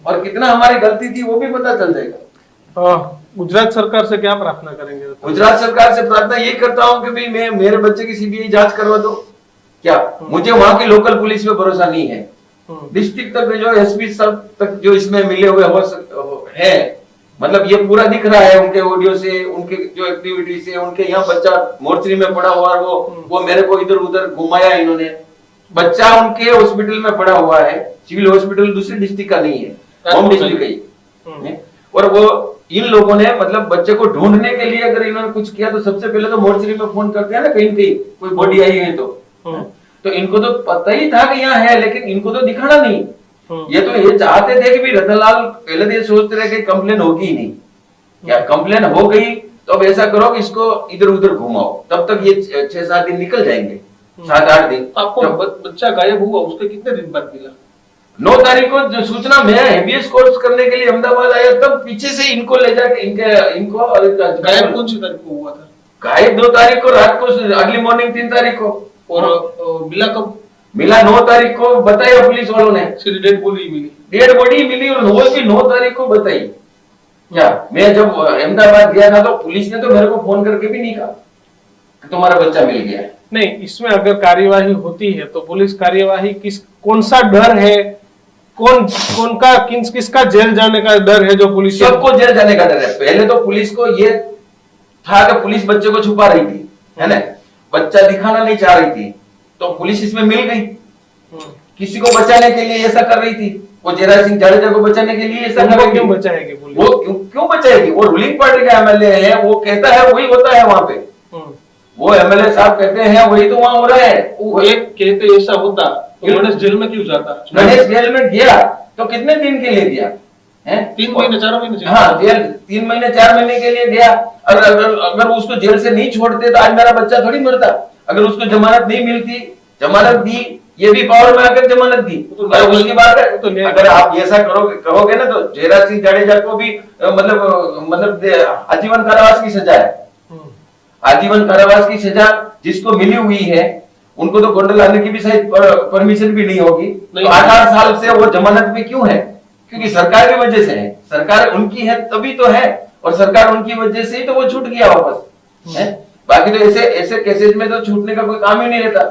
Speaker 2: और कितना हमारी गलती थी वो भी पता चल जाएगा।
Speaker 3: गुजरात सरकार से क्या प्रार्थना करेंगे?
Speaker 2: गुजरात सरकार से प्रार्थना ये करता हूँ कि भाई मैं मेरे बच्चे की सीबीआई जांच करवा दो। क्या मुझे वहां की लोकल पुलिस पे भरोसा नहीं है, डिस्ट्रिक्ट तक जो एसपी सब तक जो इसमें मिले हुए है, मतलब ये पूरा दिख रहा है उनके ऑडियो से, उनके जो एक्टिविटी से। उनके यहाँ बच्चा मोर्चरी में पड़ा हुआ है, वो मेरे को इधर उधर घुमाया इन्होंने। बच्चा उनके हॉस्पिटल में पड़ा हुआ है, सिविल हॉस्पिटल दूसरे डिस्ट्रिक्ट का नहीं है, होम डिस्ट्रिक्ट का ही। और वो इन लोगों ने मतलब बच्चे को ढूंढने के लिए अगर इन्होंने कुछ किया तो सबसे पहले तो मोर्चरी में फोन करते हैं ना, कहीं कहीं कोई बॉडी आई है तो इनको तो पता ही था कि यहाँ है, लेकिन इनको तो दिखाना नहीं। ये चाहते थे कि भी रतनलाल पहले दिन सोचते रहे कि कंप्लेन होगी ही नहीं। क्या कंप्लेन हो गई तो अब ऐसा करो कि इसको इधर उधर घुमाओ, तब तक ये 6-7 दिन निकल जाएंगे, 7-8 दिन।
Speaker 4: आपको बच्चा गायब हुआ उसके कितने दिन बाद मिला?
Speaker 2: 9 तारीख को जो सूचना, मैं हेबियस कोर्स करने के लिए अहमदाबाद आया, तब पीछे से इनको ले जाके इनको
Speaker 4: गायब कौन सी तारीख को हुआ था?
Speaker 2: गायब 2 तारीख को रात को, अगली मॉर्निंग 3 तारीख को।
Speaker 4: और मिला कब?
Speaker 2: मिला 9 तारीख को, बताया पुलिस वालों ने।
Speaker 4: सिर्फ डेड बॉडी मिली?
Speaker 2: डेड बॉडी मिली और वो भी 9 तारीख को बताई। क्या मैं जब अहमदाबाद गया था तो पुलिस ने तो मेरे को फोन करके भी नहीं कहा कि तुम्हारा बच्चा मिल गया है।
Speaker 3: नहीं, इसमें अगर कार्यवाही होती है तो पुलिस कार्यवाही कौन सा डर है, किसका जेल जाने का डर है? जो पुलिस,
Speaker 2: सबको जेल जाने का डर है। पहले तो पुलिस को ये था कि पुलिस बच्चे को छुपा रही थी, है ना, बच्चा दिखाना नहीं चाह रही थी, तो पुलिस इसमें मिल गई, किसी को बचाने के लिए ऐसा कर रही थी, वो जयराज सिंह जाडेजा को बचाने के लिए ऐसा कर रही थी।
Speaker 3: क्यों बचाएगी पुलिस?
Speaker 2: वो क्यों बचाएगी? वो रूलिंग पार्टी का एमएलए है, वो कहता है वही होता है वहां पे। वो एमएलए साहब कहते हैं वही तो वहां हो रहा है।
Speaker 4: वो एक कहते ऐसा होता तो गणेश जेल में क्यों जाता?
Speaker 2: गणेश जेल में गया तो कितने दिन के लिए गया है?
Speaker 4: 3 महीने 4 महीने।
Speaker 2: हाँ, जेल 3 महीने 4 महीने के लिए गया। अगर उसको जेल से नहीं छोड़ते तो आज मेरा बच्चा थोड़ी मरता। अगर उसको जमानत नहीं मिलती, जमानत दी, ये भी पावर में आकर जमानत दी, और उसकी बात है तो अगर आप ऐसा कहोगे ना तो जयराज सिंह जाडेजा को भी मतलब आजीवन कारावास की सजा है। आजीवन कारावास की सजा जिसको मिली हुई है उनको तो गोंडल लाने की भी शायद परमिशन भी नहीं होगी। तो 8 साल से वो जमानत में क्यों है? क्योंकि सरकार की वजह से है। सरकार उनकी है तभी तो है, और सरकार उनकी वजह से ही तो वो छूट गया वापस है। बाकी तो ऐसे केसेस में तो छूटने का कोई काम ही नहीं रहता,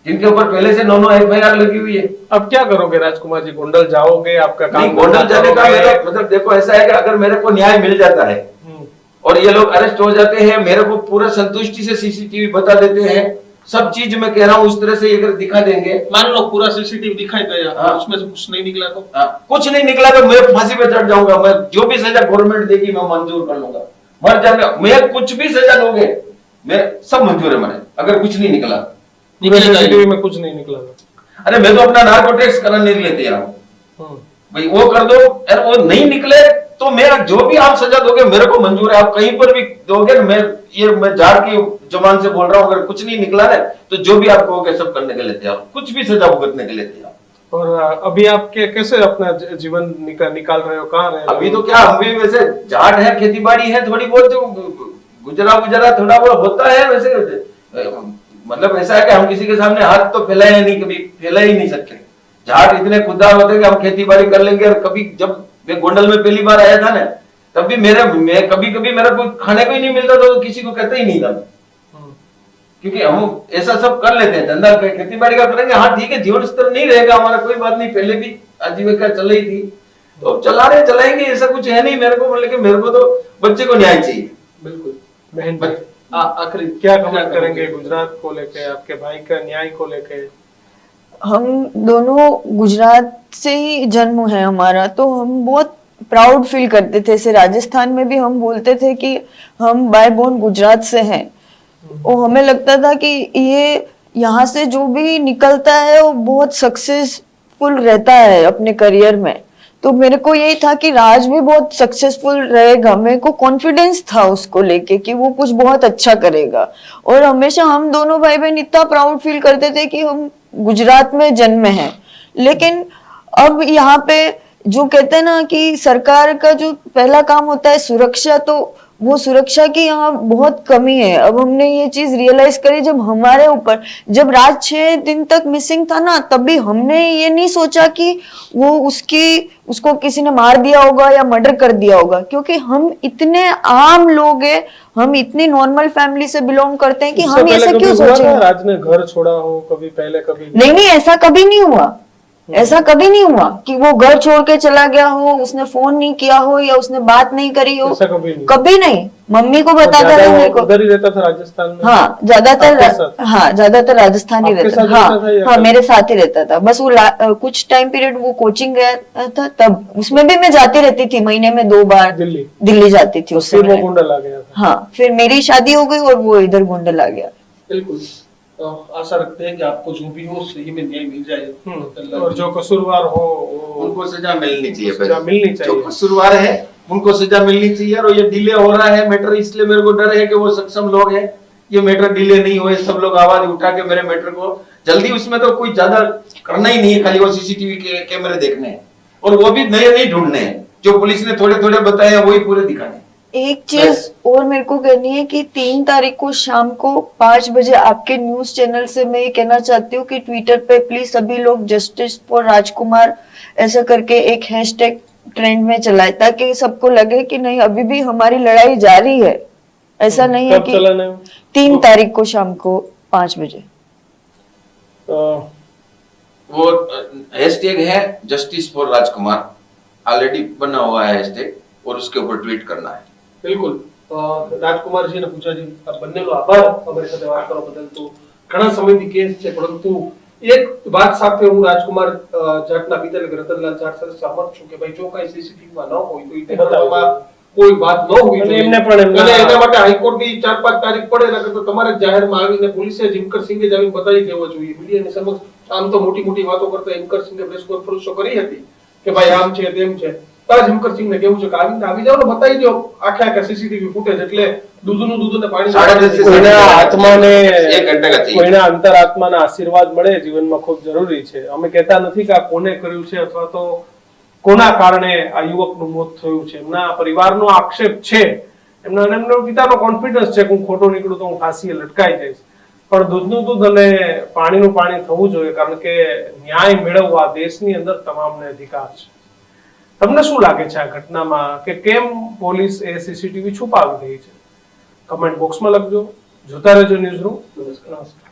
Speaker 2: जिनके ऊपर पहले से 9 एफआईआर लगी हुई है।
Speaker 3: अब क्या करोगे राजकुमार जी? गोंडल जाओगे? आपका काम
Speaker 2: नहीं, गोंडल जाने का मेरा मतलब देखो ऐसा है कि अगर मेरे को न्याय मिल जाता है और ये लोग अरेस्ट हो जाते हैं, मेरे को पूरा संतुष्टि से सीसीटीवी बता देते हैं, सब चीज मैं कह रहा हूँ उस तरह से अगर दिखा देंगे,
Speaker 4: मान लो पूरा सीसीटीवी दिखाई गया, उसमें से कुछ नहीं निकला तो
Speaker 2: कुछ नहीं निकला तो मैं फांसी पे चढ़ जाऊंगा। मैं जो भी सजा गवर्नमेंट देगी मैं मंजूर कर लूंगा, मर जाऊंगा मैं। कुछ भी सजा दोगे मैं सब मंजूर है मैंने, अगर कुछ नहीं निकला।
Speaker 3: सीसीटीवी में कुछ नहीं निकला?
Speaker 2: अरे मैं तो अपना नार्को टेस्ट कराने के लिए तैयार हूँ भाई, वो कर दो। अरे वो नहीं निकले तो मेरा जो भी आप सजा दोगे मेरे को मंजूर है। आप कहीं पर भी दोगे, मैं झाड़ की जबान से बोल रहा हूँ, अगर कुछ नहीं निकला है तो जो भी आप कहोगे सब करने के लिए तैयार, कुछ भी सजा भुगतने के लिए तैयार।
Speaker 3: और अभी आप कैसे अपना जीवन निकाल रहे हो? कहाँ रहे हो
Speaker 2: अभी? तो क्या, हम भी वैसे जाट है, खेती बाड़ी है, थोड़ी बहुत जो गुजरा थोड़ा बहुत होता है वैसे। मतलब ऐसा है कि हम किसी के सामने हाथ तो फैलाए नहीं, कभी फैला ही नहीं सकते। जाट इतने खुददार होते कि हम खेती बाड़ी कर लेंगे। और कभी जब मैं गोंडल में पहली बार आया था ना, तब भी मैं कभी मेरा कोई खाने को ही नहीं मिलता था, तो किसी को कहता ही नहीं था, क्योंकि हम ऐसा सब कर लेते हैं। धंधा खेती बाड़ी का करेंगे, हाँ ठीक है, जीवन स्तर नहीं रहेगा हमारा, कोई बात नहीं, पहले भी आजीविका चल रही थी तो चलाएंगे, ऐसा कुछ है नहीं मेरे को। लेकिन मेरे को तो बच्चे को न्याय चाहिए।
Speaker 4: बिल्कुल।
Speaker 3: बहन
Speaker 4: आखिरी
Speaker 3: क्या कमेंट करेंगे गुजरात को लेके, आपके भाई का न्याय को लेके?
Speaker 1: हम दोनों गुजरात से ही जन्म है हमारा, तो हम बहुत प्राउड फील करते थे। ऐसे राजस्थान में भी हम बोलते थे कि हम बाय बोर्न गुजरात से हैं, और हमें लगता था कि ये यहाँ से जो भी निकलता है वो बहुत सक्सेसफुल रहता है अपने करियर में। तो मेरे को यही था कि राज भी बहुत सक्सेसफुल रहेगा, मेरे को कॉन्फिडेंस था उसको लेके कि वो कुछ बहुत अच्छा करेगा। और हमेशा हम दोनों भाई बहन इतना प्राउड फील करते थे कि हम गुजरात में जन्मे हैं। लेकिन अब यहाँ पे जो कहते हैं ना कि सरकार का जो पहला काम होता है सुरक्षा, तो वो सुरक्षा की यहाँ बहुत कमी है। अब हमने ये चीज रियलाइज करी जब हमारे ऊपर, जब राज 6 दिन तक मिसिंग था ना, तब भी हमने ये नहीं सोचा कि वो उसको किसी ने मार दिया होगा या मर्डर कर दिया होगा, क्योंकि हम इतने आम लोग हैं, हम इतनी नॉर्मल फैमिली से बिलोंग करते हैं कि हम ऐसा क्यों सोचेंगे।
Speaker 3: राज ने घर छोड़ा हो कभी पहले? कभी
Speaker 1: नहीं, ऐसा कभी नहीं हुआ। ऐसा कभी नहीं हुआ कि वो घर छोड़ के चला गया हो, उसने फोन नहीं किया हो या उसने बात नहीं करी हो, कभी नहीं। मम्मी को बताता था मेरे को।
Speaker 3: उधर ही रहता था राजस्थान में?
Speaker 1: हाँ, ज्यादातर राजस्थान ही रहता था। हाँ, मेरे साथ ही रहता था। बस वो कुछ टाइम पीरियड वो कोचिंग गया था, तब उसमें भी मैं जाती रहती थी, महीने में 2 बार दिल्ली जाती थी। उससे
Speaker 3: वो गोंडल आ गया था।
Speaker 1: हाँ, फिर मेरी शादी हो गई और वो इधर गोंडल आ गया।
Speaker 4: बिल्कुल। आशा रखते हैं कि आपको जो भी हो सही में न्याय मिल जाए,
Speaker 3: और जो कसूरवार हो
Speaker 2: उनको सजा मिलनी चाहिए।
Speaker 3: सजा मिलनी चाहिए।
Speaker 2: जो कसूरवार है उनको सजा मिलनी चाहिए। और ये डिले हो रहा है मैटर, इसलिए मेरे को डर है कि वो सक्षम लोग हैं, ये मैटर डिले नहीं हो, सब लोग आवाज उठा के मेरे मैटर को जल्दी, उसमें तो कोई ज्यादा करना ही नहीं है, खाली वो सीसीटीवी के कैमरे देखने हैं, और वो भी नए नहीं ढूंढने हैं, जो पुलिस ने थोड़े थोड़े बताए वही पूरे दिखाने।
Speaker 1: एक चीज और मेरे को कहनी है कि 3 तारीख को शाम को 5 बजे आपके न्यूज चैनल से मैं ये कहना चाहती हूँ कि ट्विटर पे प्लीज सभी लोग जस्टिस फॉर राजकुमार ऐसा करके एक हैशटैग ट्रेंड में चलाए, ताकि सबको लगे कि नहीं अभी भी हमारी लड़ाई जारी है। ऐसा नहीं है कि 3 तारीख को शाम को 5 बजे।
Speaker 2: वो हैशटैग है जस्टिस फॉर राजकुमार, ऑलरेडी बना हुआ है हैशटैग, और उसके ऊपर ट्वीट करना है।
Speaker 4: बिल्कुल। राजकुमार जी ने पूछा जी, आप બંને નો આભાર અમારી સાથે વાત કરવા બદલ। તો ઘણા સમયથી કેસ છે, પરંતુ એક વાત સાથે હું રાજકુમાર જાટના પિતા એટલે કે રતનલાલ જાટ સાથે સહમત છું કે ભાઈ જો કઈ સીસીટીવીમાં ન હોય તો એ દેખાડવામાં કોઈ વાત ન હોવી
Speaker 3: અને
Speaker 4: જોઈએ.
Speaker 3: એમને પણ એમના-
Speaker 4: અને એના માટે હાઈકોર્ટની 4-5 તારીખ પડે એના કરતા તમારે જાહેરમાં આવીને પોલીસે ઝિંકર સિંઘે જ આવીને બતાવી દેવો જોઈએ મીડિયાની સમક્ષ. આમ તો મોટી મોટી વાતો કરતા ઝિંકર સિંઘે પ્રેસ કોન્ફરન્સો કરી હતી કે ભાઈ આમ છે તેમ છે. તાજ ઝિંકર સિંઘને કેવું છે કે આવી જાવ ને બતાવી દો આખા સીસીટીવી ફૂટેજ, એટલે દૂધનું દૂધ ને પાણી
Speaker 3: કોઈના આત્માને
Speaker 2: એક ઘંટા का चाहिए.
Speaker 3: કોઈના અંતરાત્માના આશીર્વાદ મળે જીવનમાં ખૂબ જરૂરી છે. અમે કહેતા નથી કે આ કોને કર્યું છે અથવા તો કોના કારણે આ યુવકનું મોત થયું છે. એમના પરિવારનો આક્ષેપ છે, એમના પિતાનો કોન્ફિડન્સ છે કે હું ખોટો નીકળું તો હું ફાંસીએ લટકાઈ જઈશ, પણ દૂધનું દૂધ અને પાણીનું પાણી થવું જોઈએ, કારણ કે ન્યાય મેળવવા દેશની અંદર તમામને અધિકાર છે. તમને શું લાગે છે આ ઘટનામાં કે કેમ પોલીસ એ સીસીટીવી છુપાવી રહી છે? કમેન્ટ બોક્સમાં લખજો. જોતા રહેજો ન્યૂઝરૂમ. નમસ્કાર.